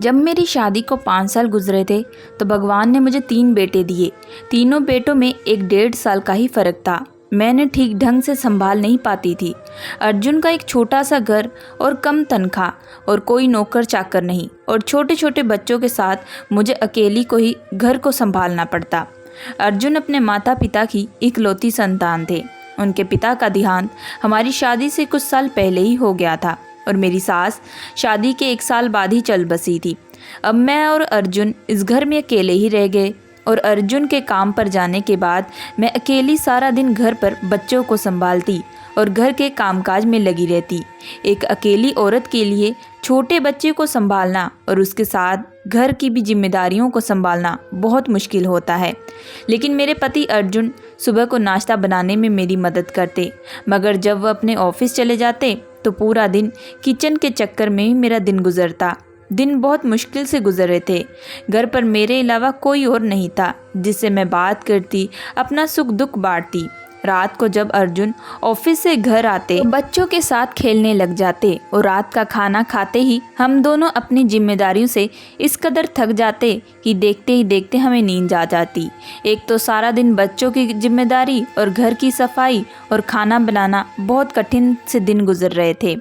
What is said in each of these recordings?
जब मेरी शादी को 5 साल गुजरे थे तो भगवान ने मुझे 3 बेटे दिए। तीनों बेटों में एक 1.5 साल का ही फ़र्क था। मैंने ठीक ढंग से संभाल नहीं पाती थी। अर्जुन का एक छोटा सा घर और कम तनख्वाह और कोई नौकर चाकर नहीं, और छोटे छोटे बच्चों के साथ मुझे अकेली को ही घर को संभालना पड़ता। अर्जुन अपने माता पिता की इकलौती संतान थे। उनके पिता का देहांत हमारी शादी से कुछ साल पहले ही हो गया था और मेरी सास शादी के 1 साल बाद ही चल बसी थी। अब मैं और अर्जुन इस घर में अकेले ही रह गए और अर्जुन के काम पर जाने के बाद मैं अकेली सारा दिन घर पर बच्चों को संभालती और घर के कामकाज में लगी रहती। एक अकेली औरत के लिए छोटे बच्चे को संभालना और उसके साथ घर की भी जिम्मेदारियों को संभालना बहुत मुश्किल होता है। लेकिन मेरे पति अर्जुन सुबह को नाश्ता बनाने में मेरी मदद करते, मगर जब वह अपने ऑफिस चले जाते तो पूरा दिन किचन के चक्कर में ही मेरा दिन गुजरता। दिन बहुत मुश्किल से गुजर रहे थे। घर पर मेरे अलावा कोई और नहीं था जिससे मैं बात करती, अपना सुख दुख बांटती। रात को जब अर्जुन ऑफिस से घर आते तो बच्चों के साथ खेलने लग जाते और रात का खाना खाते ही हम दोनों अपनी जिम्मेदारियों से इस कदर थक जाते कि देखते ही देखते हमें नींद आ जाती। एक तो सारा दिन बच्चों की जिम्मेदारी और घर की सफाई और खाना बनाना बहुत कठिन से दिन गुजर रहे थे।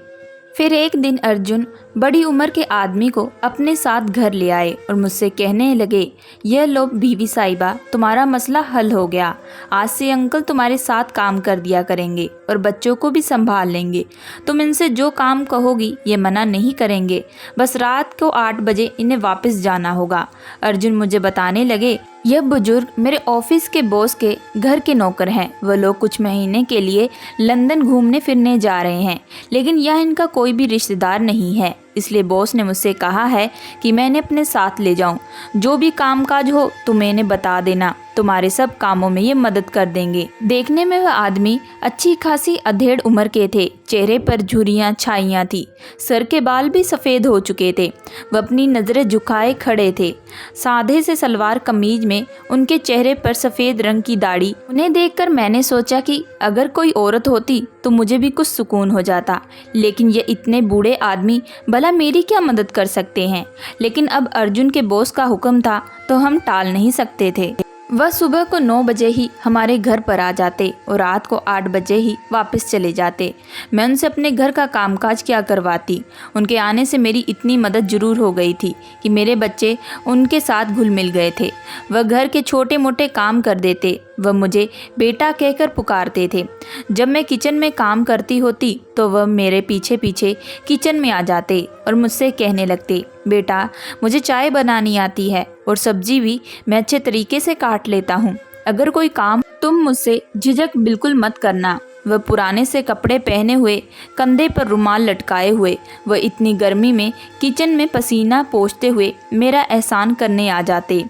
फिर एक दिन अर्जुन बड़ी उम्र के आदमी को अपने साथ घर ले आए और मुझसे कहने लगे, यह लो बीवी साहिबा, तुम्हारा मसला हल हो गया। आज से अंकल तुम्हारे साथ काम कर दिया करेंगे और बच्चों को भी संभाल लेंगे। तुम इनसे जो काम कहोगी ये मना नहीं करेंगे। बस रात को 8 बजे इन्हें वापस जाना होगा। अर्जुन मुझे बताने लगे, यह बुजुर्ग मेरे ऑफिस के बॉस के घर के नौकर हैं। वह लोग कुछ महीने के लिए लंदन घूमने फिरने जा रहे हैं, लेकिन यह इनका कोई भी रिश्तेदार नहीं है। इसलिए बॉस ने मुझसे कहा है कि मैं इन्हें अपने साथ ले जाऊं। जो भी कामकाज हो तुम इन्हें बता देना, तुम्हारे सब कामों में ये मदद कर देंगे। देखने में वह आदमी अच्छी खासी अधेड़ उम्र के थे। चेहरे पर झुर्रियाँ छाइयाँ थी, सर के बाल भी सफ़ेद हो चुके थे। वह अपनी नज़रें झुकाए खड़े थे। सादे से सलवार कमीज में उनके चेहरे पर सफ़ेद रंग की दाढ़ी। उन्हें देखकर मैंने सोचा कि अगर कोई औरत होती तो मुझे भी कुछ सुकून हो जाता, लेकिन ये इतने बूढ़े आदमी भला मेरी क्या मदद कर सकते हैं। लेकिन अब अर्जुन के बॉस का हुक्म था तो हम टाल नहीं सकते थे। वह सुबह को 9 बजे ही हमारे घर पर आ जाते और रात को 8 बजे ही वापस चले जाते। मैं उनसे अपने घर का कामकाज क्या करवाती। उनके आने से मेरी इतनी मदद जरूर हो गई थी कि मेरे बच्चे उनके साथ घुल मिल गए थे। वह घर के छोटे मोटे काम कर देते। वह मुझे बेटा कहकर पुकारते थे। जब मैं किचन में काम करती होती तो वह मेरे पीछे पीछे किचन में आ जाते और मुझसे कहने लगते, बेटा मुझे चाय बनानी आती है और सब्जी भी मैं अच्छे तरीके से काट लेता हूँ। अगर कोई काम तुम मुझसे झिझक बिल्कुल मत करना। वह पुराने से कपड़े पहने हुए, कंधे पर रुमाल लटकाए हुए, वह इतनी गर्मी में किचन में पसीना पोंछते हुए मेरा एहसान करने आ जाते।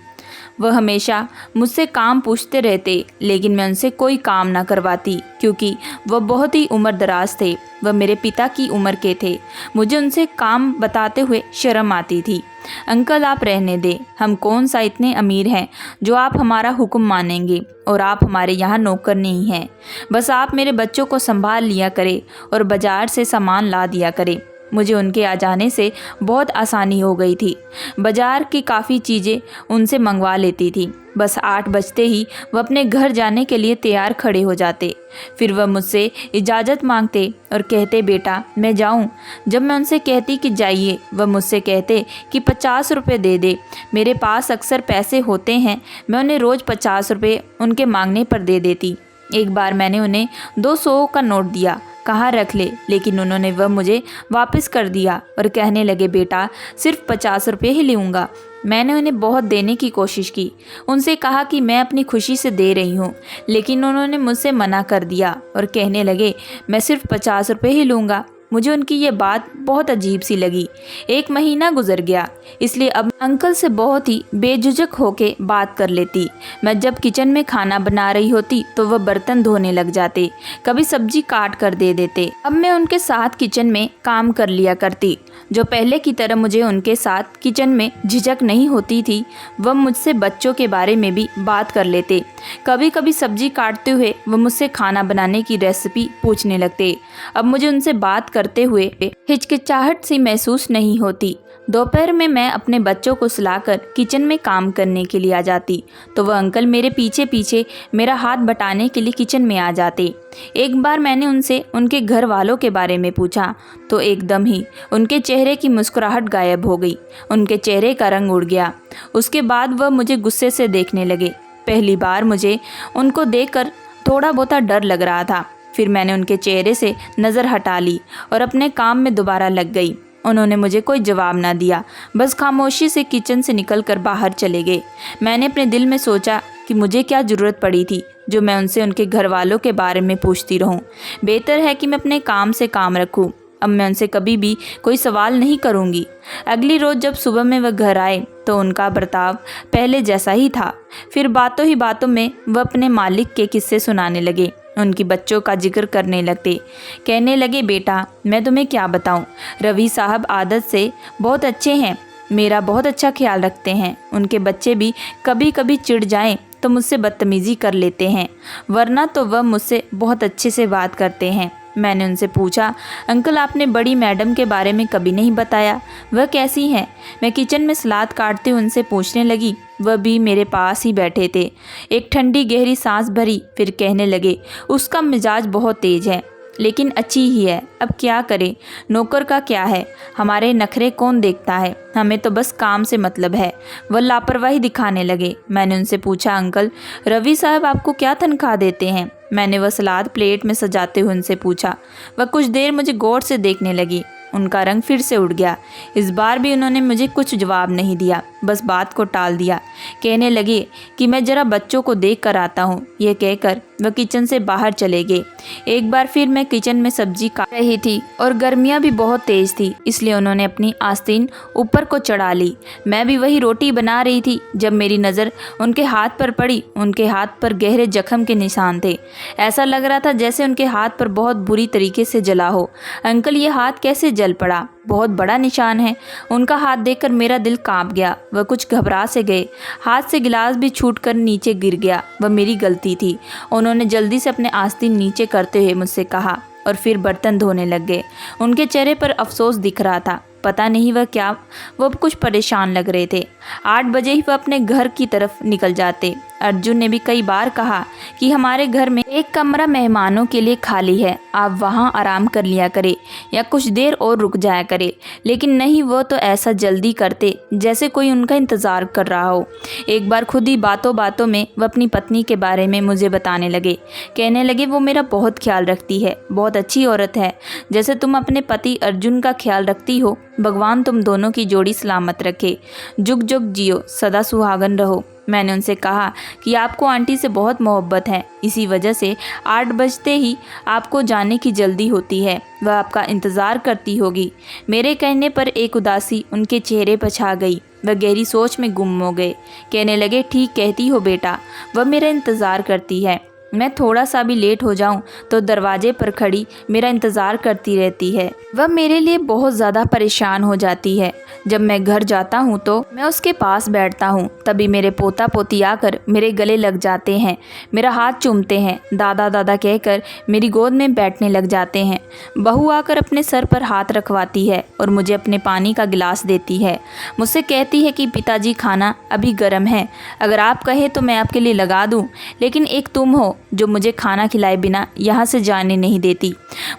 वह हमेशा मुझसे काम पूछते रहते, लेकिन मैं उनसे कोई काम ना करवाती क्योंकि वह बहुत ही उम्र दराज थे। वह मेरे पिता की उम्र के थे। मुझे उनसे काम बताते हुए शर्म आती थी। अंकल आप रहने दें, हम कौन सा इतने अमीर हैं जो आप हमारा हुक्म मानेंगे, और आप हमारे यहाँ नौकर नहीं हैं। बस आप मेरे बच्चों को संभाल लिया करें और बाजार से सामान ला दिया करें। मुझे उनके आ जाने से बहुत आसानी हो गई थी। बाजार की काफ़ी चीज़ें उनसे मंगवा लेती थी। बस 8 बजते ही वह अपने घर जाने के लिए तैयार खड़े हो जाते। फिर वह मुझसे इजाज़त मांगते और कहते, बेटा मैं जाऊं। जब मैं उनसे कहती कि जाइए, वह मुझसे कहते कि 50 रुपये दे दे। मेरे पास अक्सर पैसे होते हैं, मैं उन्हें रोज़ 50 रुपये उनके मांगने पर दे देती। एक बार मैंने उन्हें 200 का नोट दिया, कहाँ रख ले, लेकिन उन्होंने वह मुझे वापस कर दिया और कहने लगे, बेटा सिर्फ 50 रुपये ही लूँगा। मैंने उन्हें बहुत देने की कोशिश की, उनसे कहा कि मैं अपनी खुशी से दे रही हूँ, लेकिन उन्होंने मुझसे मना कर दिया और कहने लगे, मैं सिर्फ 50 रुपये ही लूँगा। मुझे उनकी ये बात बहुत अजीब सी लगी। 1 महीना गुजर गया, इसलिए अब अंकल से बहुत ही बेझिझक होके बात कर लेती। मैं जब किचन में खाना बना रही होती तो वह बर्तन धोने लग जाते, कभी सब्जी काट कर दे देते। अब मैं उनके साथ किचन में काम कर लिया करती। जो पहले की तरह मुझे उनके साथ किचन में झिझक नहीं होती थी, वह मुझसे बच्चों के बारे में भी बात कर लेते। कभी कभी सब्जी काटते हुए वह मुझसे खाना बनाने की रेसिपी पूछने लगते। अब मुझे उनसे बात करते हुए हिचकिचाहट सी महसूस नहीं होती। दोपहर में मैं अपने बच्चों को सुलाकर किचन में काम करने के लिए आ जाती तो वह अंकल मेरे पीछे पीछे मेरा हाथ बटाने के लिए किचन में आ जाते। एक बार मैंने उनसे उनके घर वालों के बारे में पूछा तो एकदम ही उनके चेहरे की मुस्कुराहट गायब हो गई, उनके चेहरे का रंग उड़ गया। उसके बाद वह मुझे गुस्से से देखने लगे। पहली बार मुझे उनको देखकर थोड़ा बहुत डर लग रहा था। फिर मैंने उनके चेहरे से नज़र हटा ली और अपने काम में दोबारा लग गई। उन्होंने मुझे कोई जवाब ना दिया, बस खामोशी से किचन से निकलकर बाहर चले गए। मैंने अपने दिल में सोचा कि मुझे क्या ज़रूरत पड़ी थी जो मैं उनसे उनके घर वालों के बारे में पूछती रहूं। बेहतर है कि मैं अपने काम से काम रखूं। अब मैं उनसे कभी भी कोई सवाल नहीं करूंगी। अगली रोज़ जब सुबह में वह घर आए तो उनका बर्ताव पहले जैसा ही था। फिर बातों ही बातों में वह अपने मालिक के किस्से सुनाने लगे, उनकी बच्चों का जिक्र करने लगते। कहने लगे, बेटा मैं तुम्हें क्या बताऊं, रवि साहब आदत से बहुत अच्छे हैं, मेरा बहुत अच्छा ख्याल रखते हैं। उनके बच्चे भी कभी कभी चिढ़ जाएं तो मुझसे बदतमीज़ी कर लेते हैं, वरना तो वह मुझसे बहुत अच्छे से बात करते हैं। मैंने उनसे पूछा, अंकल आपने बड़ी मैडम के बारे में कभी नहीं बताया, वह कैसी हैं? मैं किचन में सलाद काटते उनसे पूछने लगी। वह भी मेरे पास ही बैठे थे। एक ठंडी गहरी सांस भरी, फिर कहने लगे, उसका मिजाज बहुत तेज है लेकिन अच्छी ही है। अब क्या करें, नौकर का क्या है, हमारे नखरे कौन देखता है, हमें तो बस काम से मतलब है। वह लापरवाही दिखाने लगे। मैंने उनसे पूछा, अंकल रवि साहब आपको क्या तनख्वाह देते हैं? मैंने वह सलाद प्लेट में सजाते हुए उनसे पूछा। वह कुछ देर मुझे गौर से देखने लगी। उनका रंग फिर से उड़ गया। इस बार भी उन्होंने मुझे कुछ जवाब नहीं दिया, बस बात को टाल दिया। कहने लगे कि मैं ज़रा बच्चों को देख कर आता हूँ। यह कहकर वह किचन से बाहर चले गए। एक बार फिर मैं किचन में सब्जी काट रही थी और गर्मियाँ भी बहुत तेज़ थी, इसलिए उन्होंने अपनी आस्तीन ऊपर को चढ़ा ली। मैं भी वही रोटी बना रही थी जब मेरी नज़र उनके हाथ पर पड़ी। उनके हाथ पर गहरे जख्म के निशान थे। ऐसा लग रहा था जैसे उनके हाथ पर बहुत बुरी तरीके से जला हो। अंकल ये हाथ कैसे जल पड़ा? बहुत बड़ा निशान है। उनका हाथ देखकर मेरा दिल कांप गया। वह कुछ घबरा से गए। हाथ से गिलास भी छूटकर नीचे गिर गया। वह मेरी गलती थी। उन्होंने जल्दी से अपने आस्तीन नीचे करते हुए मुझसे कहा और फिर बर्तन धोने लग गए। उनके चेहरे पर अफसोस दिख रहा था। पता नहीं वह क्या, वह कुछ परेशान लग रहे थे। 8 बजे ही वह अपने घर की तरफ निकल जाते। अर्जुन ने भी कई बार कहा कि हमारे घर में एक कमरा मेहमानों के लिए खाली है, आप वहां आराम कर लिया करें या कुछ देर और रुक जाया करें, लेकिन नहीं, वो तो ऐसा जल्दी करते जैसे कोई उनका इंतज़ार कर रहा हो। एक बार खुद ही बातों बातों में वह अपनी पत्नी के बारे में मुझे बताने लगे। कहने लगे, वो मेरा बहुत ख्याल रखती है, बहुत अच्छी औरत है, जैसे तुम अपने पति अर्जुन का ख्याल रखती हो। भगवान तुम दोनों की जोड़ी सलामत रखे, जुग जुग जियो, सदा सुहागन रहो। मैंने उनसे कहा कि आपको आंटी से बहुत मोहब्बत है, इसी वजह से 8 बजते ही आपको जाने की जल्दी होती है, वह आपका इंतज़ार करती होगी। मेरे कहने पर एक उदासी उनके चेहरे पर छा गई। वह गहरी सोच में गुम हो गए। कहने लगे, ठीक कहती हो बेटा, वह मेरा इंतज़ार करती है। मैं थोड़ा सा भी लेट हो जाऊं तो दरवाजे पर खड़ी मेरा इंतज़ार करती रहती है। वह मेरे लिए बहुत ज़्यादा परेशान हो जाती है। जब मैं घर जाता हूं तो मैं उसके पास बैठता हूं, तभी मेरे पोता पोती आकर मेरे गले लग जाते हैं, मेरा हाथ चूमते हैं, दादा दादा कहकर मेरी गोद में बैठने लग जाते हैं। बहू आकर अपने सर पर हाथ रखवाती है और मुझे अपने पानी का गिलास देती है। मुझसे कहती है कि पिताजी खाना अभी गर्म है, अगर आप कहें तो मैं आपके लिए लगा दूं, लेकिन एक तुम हो जो मुझे खाना खिलाए बिना यहाँ से जाने नहीं देती।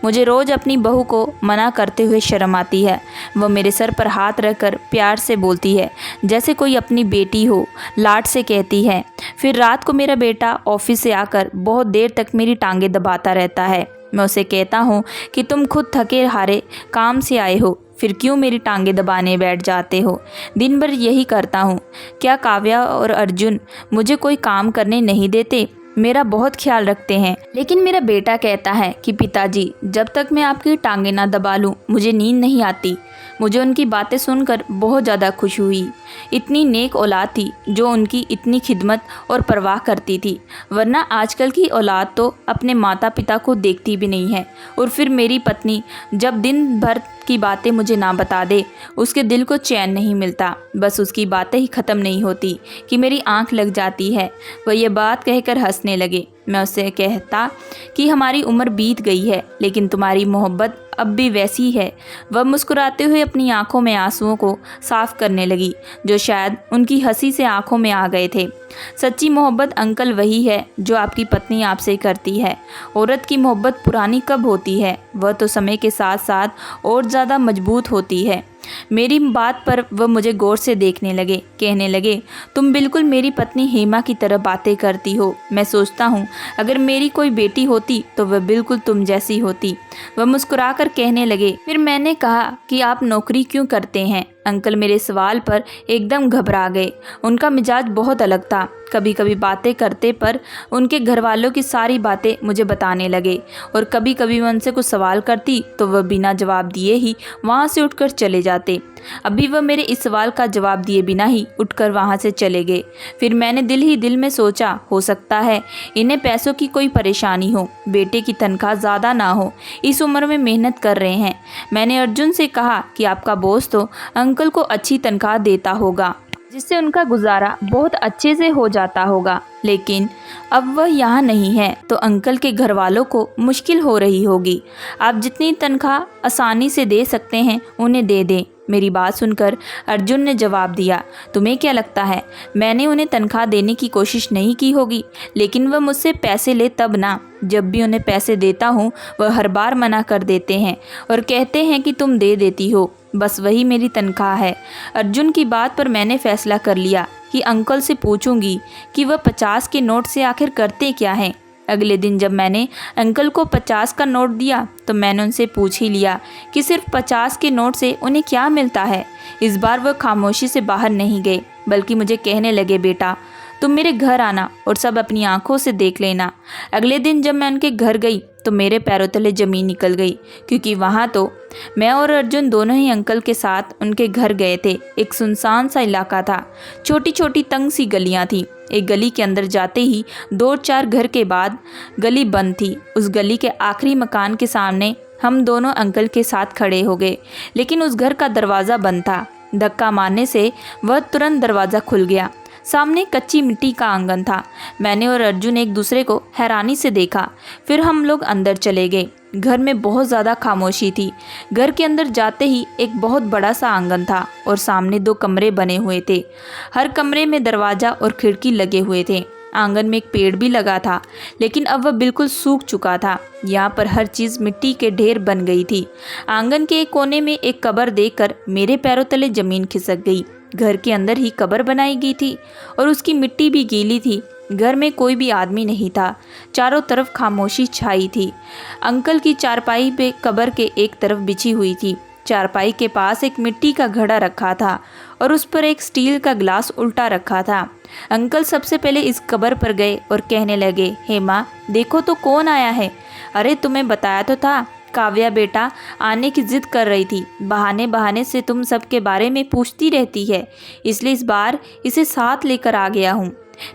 मुझे रोज़ अपनी बहू को मना करते हुए शर्म आती है। वह मेरे सर पर हाथ रखकर प्यार से बोलती है जैसे कोई अपनी बेटी हो, लाड से कहती है। फिर रात को मेरा बेटा ऑफिस से आकर बहुत देर तक मेरी टांगें दबाता रहता है। मैं उसे कहता हूँ कि तुम खुद थके हारे काम से आए हो, फिर क्यों मेरी टांगें दबाने बैठ जाते हो? दिन भर यही करता हूँ। क्या काव्या और अर्जुन मुझे कोई काम करने नहीं देते? मेरा बहुत ख्याल रखते हैं, लेकिन मेरा बेटा कहता है कि पिताजी जब तक मैं आपकी टांगें ना दबा लूँ मुझे नींद नहीं आती। मुझे उनकी बातें सुनकर बहुत ज़्यादा खुश हुई। इतनी नेक औलाद थी जो उनकी इतनी खिदमत और परवाह करती थी, वरना आजकल की औलाद तो अपने माता पिता को देखती भी नहीं है। और फिर मेरी पत्नी जब दिन भर की बातें मुझे ना बता दे, उसके दिल को चैन नहीं मिलता। बस उसकी बातें ही ख़त्म नहीं होती कि मेरी आंख लग जाती है। वह ये बात कहकर हंसने लगे। मैं उससे कहता कि हमारी उम्र बीत गई है, लेकिन तुम्हारी मोहब्बत अब भी वैसी ही है। वह मुस्कुराते हुए अपनी आंखों में आंसुओं को साफ करने लगी जो शायद उनकी हंसी से आंखों में आ गए थे। सच्ची मोहब्बत अंकल वही है जो आपकी पत्नी आपसे करती है। औरत की मोहब्बत पुरानी कब होती है, वह तो समय के साथ साथ और ज़्यादा मजबूत होती है। मेरी बात पर वह मुझे गौर से देखने लगे, कहने लगे, तुम बिल्कुल मेरी पत्नी हेमा की तरह बातें करती हो। मैं सोचता हूँ अगर मेरी कोई बेटी होती तो वह बिल्कुल तुम जैसी होती। वह मुस्कुराकर कहने लगे। फिर मैंने कहा कि आप नौकरी क्यों करते हैं? अंकल मेरे सवाल पर एकदम घबरा गए। उनका मिजाज बहुत अलग था। कभी कभी बातें करते पर उनके घर वालों की सारी बातें मुझे बताने लगे और कभी कभी मैं उनसे कुछ सवाल करती तो वह बिना जवाब दिए ही वहाँ से उठकर चले जाते। अभी वह मेरे इस सवाल का जवाब दिए बिना ही उठकर वहाँ से चले गए। फिर मैंने दिल ही दिल में सोचा, हो सकता है इन्हें पैसों की कोई परेशानी हो, बेटे की तनख्वाह ज़्यादा ना हो, इस उम्र में मेहनत कर रहे हैं। मैंने अर्जुन से कहा कि आपका बॉस तो अंकल को अच्छी तनख्वाह देता होगा जिससे उनका गुजारा बहुत अच्छे से हो जाता होगा, लेकिन अब वह यहाँ नहीं है तो अंकल के घर वालों को मुश्किल हो रही होगी। आप जितनी तनख्वाह आसानी से दे सकते हैं उन्हें दे दें। मेरी बात सुनकर अर्जुन ने जवाब दिया, तुम्हें क्या लगता है मैंने उन्हें तनख्वाह देने की कोशिश नहीं की होगी? लेकिन वह मुझसे पैसे ले तब ना। जब भी उन्हें पैसे देता हूँ वह हर बार मना कर देते हैं और कहते हैं कि तुम दे देती हो, बस वही मेरी तनख्वाह है। अर्जुन की बात पर मैंने फैसला कर लिया कि अंकल से पूछूंगी कि वह 50 के नोट से आखिर करते क्या हैं। अगले दिन जब मैंने अंकल को 50 का नोट दिया तो मैंने उनसे पूछ ही लिया कि सिर्फ 50 के नोट से उन्हें क्या मिलता है। इस बार वह खामोशी से बाहर नहीं गए बल्कि मुझे कहने लगे, बेटा तुम मेरे घर आना और सब अपनी आंखों से देख लेना। अगले दिन जब मैं उनके घर गई तो मेरे पैरों तले ज़मीन निकल गई, क्योंकि वहाँ तो मैं और अर्जुन दोनों ही अंकल के साथ उनके घर गए थे। एक सुनसान सा इलाका था, छोटी छोटी तंग सी गलियाँ थी। एक गली के अंदर जाते ही 2-4 घर के बाद गली बंद थी। उस गली के आखिरी मकान के सामने हम दोनों अंकल के साथ खड़े हो गए, लेकिन उस घर का दरवाज़ा बंद था। धक्का मारने से वह तुरंत दरवाज़ा खुल गया। सामने कच्ची मिट्टी का आंगन था। मैंने और अर्जुन एक दूसरे को हैरानी से देखा। फिर हम लोग अंदर चले गए। घर में बहुत ज़्यादा खामोशी थी। घर के अंदर जाते ही एक बहुत बड़ा सा आंगन था और सामने 2 कमरे बने हुए थे। हर कमरे में दरवाज़ा और खिड़की लगे हुए थे। आंगन में एक पेड़ भी लगा था, लेकिन अब वह बिल्कुल सूख चुका था। यहाँ पर हर चीज़ मिट्टी के ढेर बन गई थी। आंगन के एक कोने में एक कब्र देखकर मेरे पैरों तले ज़मीन खिसक गई। घर के अंदर ही कब्र बनाई गई थी और उसकी मिट्टी भी गीली थी। घर में कोई भी आदमी नहीं था। चारों तरफ खामोशी छाई थी। अंकल की चारपाई पे कब्र के एक तरफ बिछी हुई थी। चारपाई के पास एक मिट्टी का घड़ा रखा था और उस पर एक स्टील का ग्लास उल्टा रखा था। अंकल सबसे पहले इस कब्र पर गए और कहने लगे, हेमा देखो तो कौन आया है। अरे तुम्हें बताया तो था, काव्या बेटा आने की जिद कर रही थी। बहाने बहाने से तुम सबके बारे में पूछती रहती है, इसलिए इस बार इसे साथ लेकर आ गया हूँ।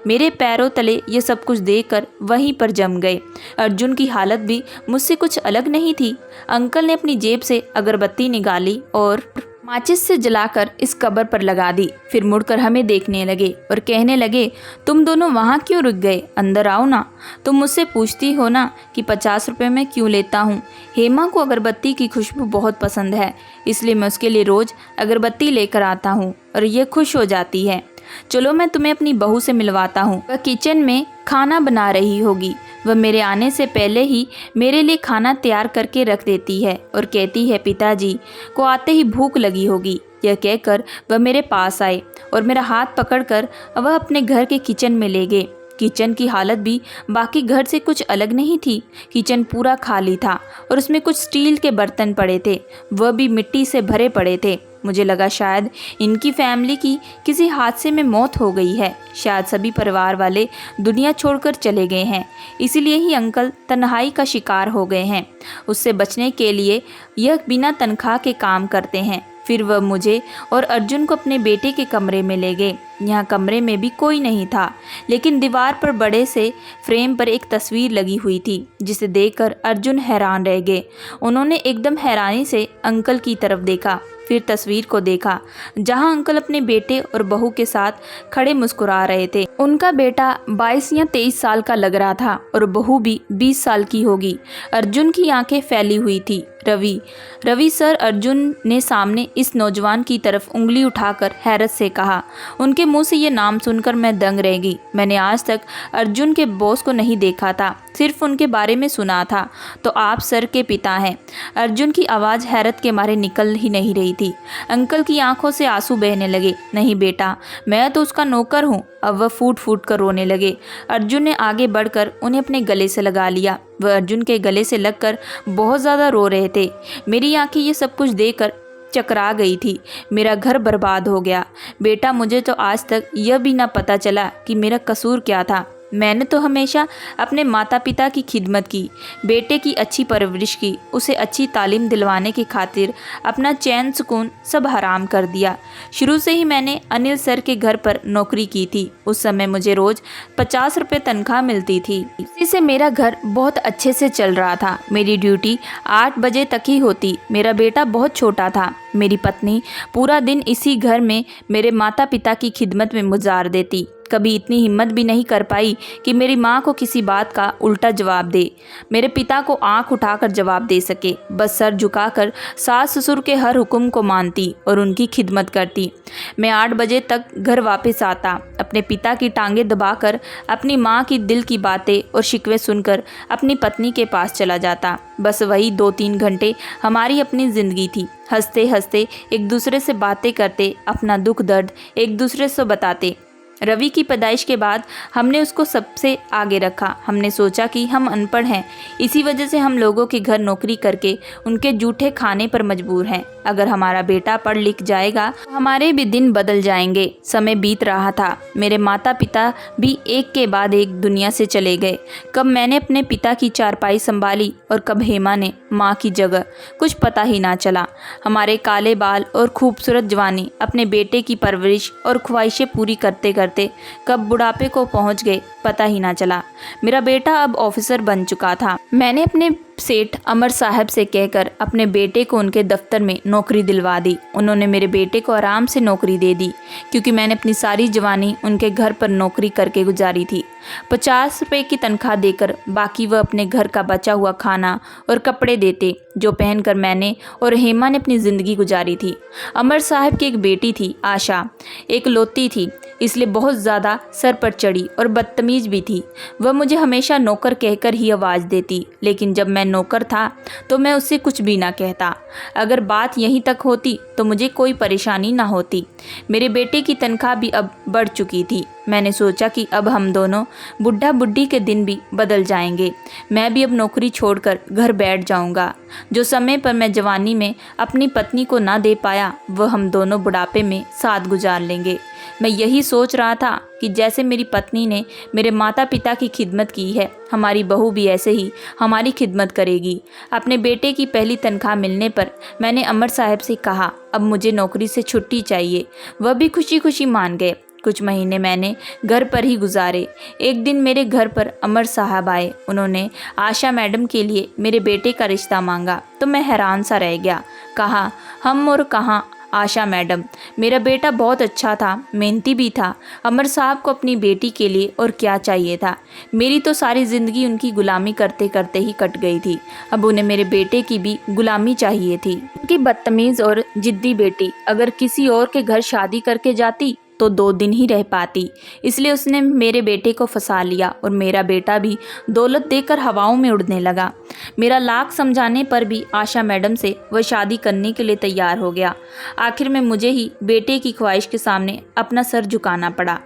मेरे पैरों तले ये सब कुछ देखकर वहीं पर जम गए। अर्जुन की हालत भी मुझसे कुछ अलग नहीं थी। अंकल ने अपनी जेब से अगरबत्ती निकाली और माचिस से जलाकर इस कब्र पर लगा दी। फिर मुड़कर हमें देखने लगे और कहने लगे, तुम दोनों वहाँ क्यों रुक गए? अंदर आओ ना। तुम मुझसे पूछती हो ना कि 50 रुपये में क्यों लेता हूँ। हेमा को अगरबत्ती की खुशबू बहुत पसंद है, इसलिए मैं उसके लिए रोज़ अगरबत्ती लेकर आता हूँ और ये खुश हो जाती है। चलो मैं तुम्हें अपनी बहू से मिलवाता हूँ। वह किचन में खाना बना रही होगी। वह मेरे आने से पहले ही मेरे लिए खाना तैयार करके रख देती है और कहती है, पिताजी को आते ही भूख लगी होगी। यह कहकर वह मेरे पास आए और मेरा हाथ पकड़कर वह अपने घर के किचन में ले गए। किचन की हालत भी बाकी घर से कुछ अलग नहीं थी। किचन पूरा खाली था और उसमें कुछ स्टील के बर्तन पड़े थे, वह भी मिट्टी से भरे पड़े थे। मुझे लगा शायद इनकी फैमिली की किसी हादसे में मौत हो गई है। शायद सभी परिवार वाले दुनिया छोड़कर चले गए हैं, इसीलिए ही अंकल तन्हाई का शिकार हो गए हैं। उससे बचने के लिए यह बिना तनख्वाह के काम करते हैं। फिर वह मुझे और अर्जुन को अपने बेटे के कमरे में ले गए। यहाँ कमरे में भी कोई नहीं था, लेकिन दीवार पर बड़े से फ्रेम पर एक तस्वीर लगी हुई थी, जिसे देखकर अर्जुन हैरान रह गए। उन्होंने एकदम हैरानी से अंकल की तरफ देखा, फिर तस्वीर को देखा जहां अंकल अपने बेटे और बहू के साथ खड़े मुस्कुरा रहे थे। उनका बेटा 22 या 23 साल का लग रहा था और बहू भी 20 साल की होगी। अर्जुन की आंखें फैली हुई थी। रवि। रवि सर, अर्जुन ने सामने इस नौजवान की तरफ उंगली उठाकर हैरत से कहा। उनके मुंह से ये नाम सुनकर मैं दंग रह गई। मैंने आज तक अर्जुन के बॉस को नहीं देखा था, सिर्फ उनके बारे में सुना था। तो आप सर के पिता हैं? अर्जुन की आवाज़ हैरत के मारे निकल ही नहीं रही थी। अंकल की आंखों से आंसू बहने लगे। नहीं बेटा, मैं तो उसका नौकर हूँ। अब वह फूट फूट कर रोने लगे। अर्जुन ने आगे बढ़कर उन्हें अपने गले से लगा लिया। वह अर्जुन के गले से लगकर बहुत ज़्यादा रो रहे थे। मेरी आंखें ये सब कुछ देखकर चकरा गई थी। मेरा घर बर्बाद हो गया। बेटा, मुझे तो आज तक यह भी ना पता चला कि मेरा कसूर क्या था। मैंने तो हमेशा अपने माता पिता की खिदमत की, बेटे की अच्छी परवरिश की, उसे अच्छी तालीम दिलवाने की खातिर अपना चैन सुकून सब हराम कर दिया। शुरू से ही मैंने अनिल सर के घर पर नौकरी की थी। उस समय मुझे रोज़ 50 रुपये तनख्वाह मिलती थी। इसी से मेरा घर बहुत अच्छे से चल रहा था। मेरी ड्यूटी 8 बजे तक ही होती। मेरा बेटा बहुत छोटा था। मेरी पत्नी पूरा दिन इसी घर में मेरे माता पिता की खिदमत में गुजार देती। कभी इतनी हिम्मत भी नहीं कर पाई कि मेरी माँ को किसी बात का उल्टा जवाब दे, मेरे पिता को आंख उठाकर जवाब दे सके। बस सर झुकाकर सास ससुर के हर हुक्म को मानती और उनकी खिदमत करती। मैं 8 बजे तक घर वापस आता, अपने पिता की टांगें दबाकर अपनी माँ की दिल की बातें और शिकवे सुनकर अपनी पत्नी के पास चला जाता। बस वही 2-3 घंटे हमारी अपनी ज़िंदगी थी। हंसते हंसते एक दूसरे से बातें करते, अपना दुख दर्द एक दूसरे से बताते। रवि की पैदाइश के बाद हमने उसको सबसे आगे रखा। हमने सोचा कि हम अनपढ़ हैं, इसी वजह से हम लोगों के घर नौकरी करके उनके जूठे खाने पर मजबूर हैं। अगर हमारा बेटा पढ़ लिख जाएगा तो हमारे भी दिन बदल जाएंगे। समय बीत रहा था। मेरे माता पिता भी एक के बाद एक दुनिया से चले गए। कब मैंने अपने पिता की चारपाई संभाली और कब हेमा ने माँ की जगह, कुछ पता ही ना चला। हमारे काले बाल और खूबसूरत जवानी अपने बेटे की परवरिश और ख्वाहिशें पूरी करते करते कब बुढ़ापे को पहुंच गए, पता ही ना चला। मेरा बेटा अब ऑफिसर बन चुका था। मैंने अपने सेठ अमर साहब से कहकर अपने बेटे को उनके दफ्तर में नौकरी दिलवा दी। उन्होंने मेरे बेटे को आराम से नौकरी दे दी, क्योंकि मैंने अपनी सारी जवानी उनके घर पर नौकरी करके गुजारी थी। 50 रुपये की तनख्वाह देकर बाकी वह अपने घर का बचा हुआ खाना और कपड़े देते, जो पहनकर मैंने और हेमा ने अपनी ज़िंदगी गुजारी थी। अमर साहब की एक बेटी थी, आशा, एक लौती थी, इसलिए बहुत ज़्यादा सर पर चढ़ी और बदतमीज़ भी थी। वह मुझे हमेशा नौकर कहकर ही आवाज़ देती, लेकिन जब मैं नौकर था तो मैं उससे कुछ भी ना कहता। अगर बात यहीं तक होती तो मुझे कोई परेशानी ना होती। मेरे बेटे की तनख्वाह भी अब बढ़ चुकी थी। मैंने सोचा कि अब हम दोनों बुढ़ा बुढ़ी के दिन भी बदल जाएंगे। मैं भी अब नौकरी छोड़कर घर बैठ जाऊंगा। जो समय पर मैं जवानी में अपनी पत्नी को ना दे पाया, वह हम दोनों बुढ़ापे में साथ गुजार लेंगे। मैं यही सोच रहा था कि जैसे मेरी पत्नी ने मेरे माता पिता की खिदमत की है, हमारी बहू भी ऐसे ही हमारी खिदमत करेगी। अपने बेटे की पहली तनख्वाह मिलने पर मैंने अमर साहब से कहा, अब मुझे नौकरी से छुट्टी चाहिए। वह भी खुशी खुशी मान गए। कुछ महीने मैंने घर पर ही गुजारे। एक दिन मेरे घर पर अमर साहब आए। उन्होंने आशा मैडम के लिए मेरे बेटे का रिश्ता मांगा तो मैं हैरान सा रह गया। कहा, हम और कहाँ आशा मैडम, मेरा बेटा बहुत अच्छा था, मेहनती भी था। अमर साहब को अपनी बेटी के लिए और क्या चाहिए था। मेरी तो सारी ज़िंदगी उनकी गुलामी करते करते ही कट गई थी। अब उन्हें मेरे बेटे की भी गुलामी चाहिए थी। उनकी बदतमीज़ और जिद्दी बेटी अगर किसी और के घर शादी करके जाती तो 2 दिन ही रह पाती, इसलिए उसने मेरे बेटे को फंसा लिया और मेरा बेटा भी दौलत देकर हवाओं में उड़ने लगा। मेरा लाख समझाने पर भी आशा मैडम से वह शादी करने के लिए तैयार हो गया। आखिर में मुझे ही बेटे की ख्वाहिश के सामने अपना सर झुकाना पड़ा।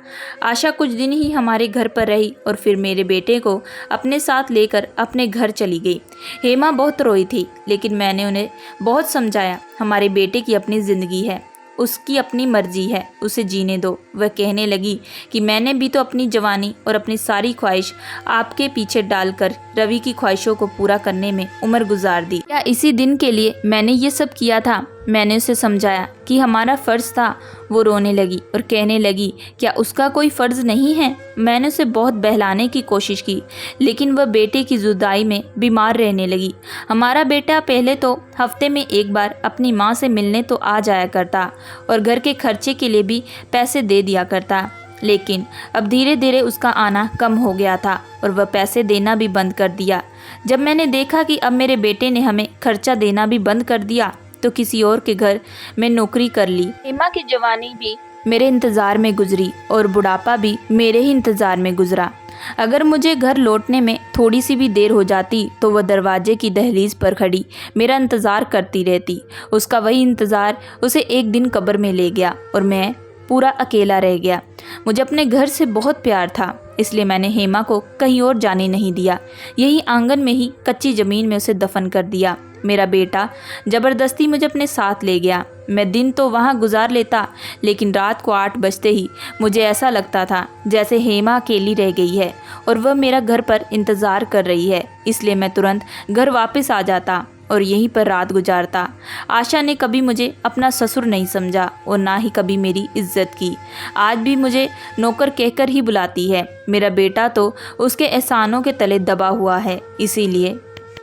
आशा कुछ दिन ही हमारे घर पर रही और फिर मेरे बेटे को अपने साथ लेकर अपने घर चली गई। हेमा बहुत रोई थी, लेकिन मैंने उन्हें बहुत समझाया, हमारे बेटे की अपनी ज़िंदगी है, उसकी अपनी मर्जी है, उसे जीने दो। वह कहने लगी कि मैंने भी तो अपनी जवानी और अपनी सारी ख्वाहिश आपके पीछे डालकर रवि की ख्वाहिशों को पूरा करने में उम्र गुजार दी। क्या इसी दिन के लिए मैंने ये सब किया था? मैंने उसे समझाया कि हमारा फ़र्ज़ था। वो रोने लगी और कहने लगी, क्या उसका कोई फ़र्ज़ नहीं है? मैंने उसे बहुत बहलाने की कोशिश की, लेकिन वह बेटे की जुदाई में बीमार रहने लगी। हमारा बेटा पहले तो हफ्ते में एक बार अपनी माँ से मिलने तो आ जाया करता और घर के खर्चे के लिए भी पैसे दे दिया करता, लेकिन अब धीरे धीरे उसका आना कम हो गया था और वह पैसे देना भी बंद कर दिया। जब मैंने देखा कि अब मेरे बेटे ने हमें खर्चा देना भी बंद कर दिया तो किसी और के घर में नौकरी कर ली। हेमा की जवानी भी मेरे इंतज़ार में गुजरी और बुढ़ापा भी मेरे ही इंतज़ार में गुजरा। अगर मुझे घर लौटने में थोड़ी सी भी देर हो जाती तो वह दरवाजे की दहलीज पर खड़ी मेरा इंतज़ार करती रहती। उसका वही इंतज़ार उसे एक दिन कब्र में ले गया और मैं पूरा अकेला रह गया। मुझे अपने घर से बहुत प्यार था, इसलिए मैंने हेमा को कहीं और जाने नहीं दिया। यही आंगन में ही कच्ची ज़मीन में उसे दफन कर दिया। मेरा बेटा ज़बरदस्ती मुझे अपने साथ ले गया। मैं दिन तो वहाँ गुजार लेता, लेकिन रात को 8 बजते ही मुझे ऐसा लगता था जैसे हेमा अकेली रह गई है और वह मेरा घर पर इंतज़ार कर रही है। इसलिए मैं तुरंत घर वापस आ जाता और यहीं पर रात गुजारता। आशा ने कभी मुझे अपना ससुर नहीं समझा और ना ही कभी मेरी इज्जत की। आज भी मुझे नौकर कहकर ही बुलाती है। मेरा बेटा तो उसके एहसानों के तले दबा हुआ है, इसीलिए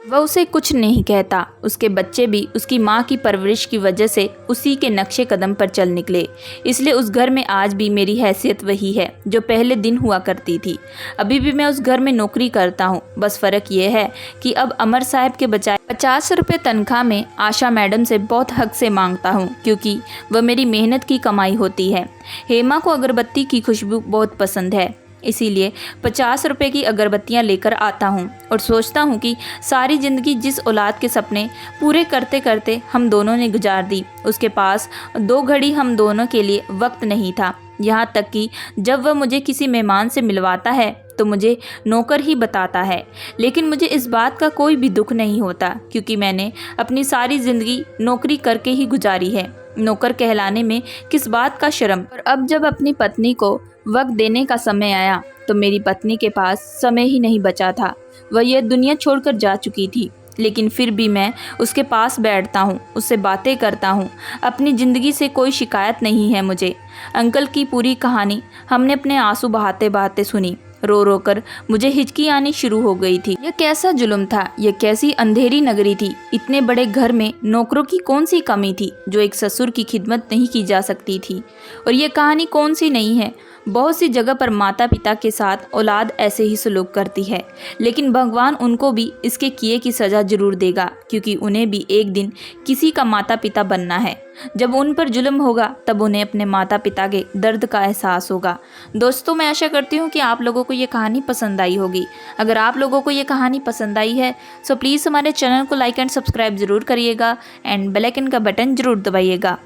वह उसे कुछ नहीं कहता। उसके बच्चे भी उसकी माँ की परवरिश की वजह से उसी के नक्शे कदम पर चल निकले। इसलिए उस घर में आज भी मेरी हैसियत वही है जो पहले दिन हुआ करती थी। अभी भी मैं उस घर में नौकरी करता हूँ, बस फ़र्क यह है कि अब अमर साहब के बजाय 50 रुपये तनख्वाह में आशा मैडम से बहुत हक से मांगता हूँ, क्योंकि वह मेरी मेहनत की कमाई होती है। हेमा को अगरबत्ती की खुशबू बहुत पसंद है, इसीलिए 50 रुपए की अगरबत्तियाँ लेकर आता हूँ और सोचता हूँ कि सारी ज़िंदगी जिस औलाद के सपने पूरे करते करते हम दोनों ने गुजार दी, उसके पास 2 घड़ी हम दोनों के लिए वक्त नहीं था। यहाँ तक कि जब वह मुझे किसी मेहमान से मिलवाता है तो मुझे नौकर ही बताता है, लेकिन मुझे इस बात का कोई भी दुख नहीं होता, क्योंकि मैंने अपनी सारी ज़िंदगी नौकरी करके ही गुजारी है। नौकर कहलाने में किस बात का शर्म। और अब जब अपनी पत्नी को वक्त देने का समय आया तो मेरी पत्नी के पास समय ही नहीं बचा था। वह यह दुनिया छोड़कर जा चुकी थी, लेकिन फिर भी मैं उसके पास बैठता हूँ, उससे बातें करता हूँ। अपनी ज़िंदगी से कोई शिकायत नहीं है मुझे। अंकल की पूरी कहानी हमने अपने आंसू बहाते बहाते सुनी। रो रो कर मुझे हिचकी आनी शुरू हो गई थी। यह कैसा जुल्म था, यह कैसी अंधेरी नगरी थी। इतने बड़े घर में नौकरों की कौन सी कमी थी जो एक ससुर की खिदमत नहीं की जा सकती थी। और यह कहानी कौन सी नहीं है, बहुत सी जगह पर माता पिता के साथ औलाद ऐसे ही सलूक करती है, लेकिन भगवान उनको भी इसके किए की सज़ा जरूर देगा, क्योंकि उन्हें भी एक दिन किसी का माता पिता बनना है। जब उन पर जुल्म होगा तब उन्हें अपने माता पिता के दर्द का एहसास होगा। दोस्तों, मैं आशा करती हूँ कि आप लोगों को ये कहानी पसंद आई होगी। अगर आप लोगों को ये कहानी पसंद आई है तो प्लीज़ हमारे चैनल को लाइक एंड सब्सक्राइब ज़रूर करिएगा एंड बेल आइकन का बटन ज़रूर दबाइएगा।